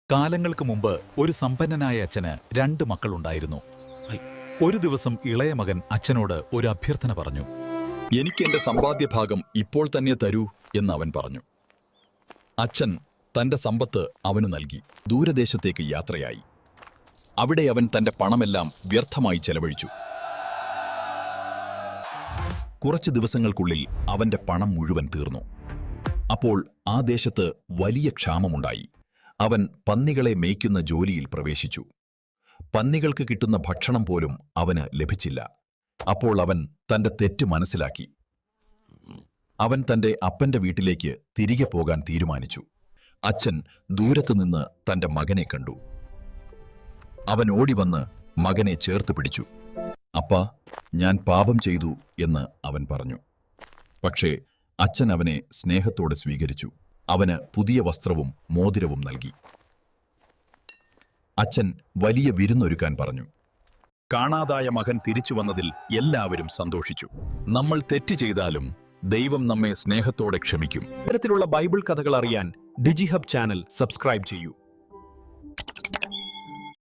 കാലങ്ങൾക്ക് മുമ്പ് ഒരു സമ്പന്നനായ അച്ഛന് 2 മക്കളുണ്ടായിരുന്നു. ഒരു ദിവസം ഇളയ മകൻ അച്ഛനോട് ഒരു അഭ്യർത്ഥന പറഞ്ഞു. എനിക്ക് എന്റെ സമ്പാദ്യഭാഗം ഇപ്പോൾ തന്നെ തരൂ എന്ന് അവൻ പറഞ്ഞു. അച്ഛൻ തന്റെ സമ്പത്ത് അവന് നൽകി ദൂരദേശത്തേക്ക് യാത്രയായി. അവിടെ അവൻ തന്റെ പണമെല്ലാം വ്യർത്ഥമായി ചെലവഴിച്ചു. കുറച്ച് ദിവസങ്ങൾക്കുള്ളിൽ അവന്റെ പണം മുഴുവൻ തീർന്നു. അപ്പോൾ ആ ദേശത്ത് വലിയ ക്ഷാമമുണ്ടായി. അവൻ പന്നികളെ മേയ്ക്കുന്ന ജോലിയിൽ പ്രവേശിച്ചു. പന്നികൾക്ക് കിട്ടുന്ന ഭക്ഷണം പോലും അവന് ലഭിച്ചില്ല. അപ്പോൾ അവൻ തന്റെ തെറ്റ് മനസ്സിലാക്കി. അവൻ തന്റെ അപ്പന്റെ വീട്ടിലേക്ക് തിരികെ പോകാൻ തീരുമാനിച്ചു. അച്ഛൻ ദൂരത്തുനിന്ന് തന്റെ മകനെ കണ്ടു. അവൻ ഓടിവന്ന് മകനെ ചേർത്ത് പിടിച്ചു. അപ്പാ, ഞാൻ പാപം ചെയ്തു എന്ന് അവൻ പറഞ്ഞു. പക്ഷേ അച്ഛൻ അവനെ സ്നേഹത്തോടെ സ്വീകരിച്ചു. അവന് പുതിയ വസ്ത്രവും മോതിരവും നൽകി. അച്ഛൻ വലിയ വിരുന്നൊരുക്കാൻ പറഞ്ഞു. കാണാതായ മകൻ തിരിച്ചു വന്നതിൽ എല്ലാവരും സന്തോഷിച്ചു. നമ്മൾ തെറ്റ് ചെയ്താലും ദൈവം നമ്മെ സ്നേഹത്തോടെ ക്ഷമിക്കും. ഇത്തരത്തിലുള്ള ബൈബിൾ കഥകൾ അറിയാൻ ഡിജിഹബ് ചാനൽ സബ്സ്ക്രൈബ് ചെയ്യൂ.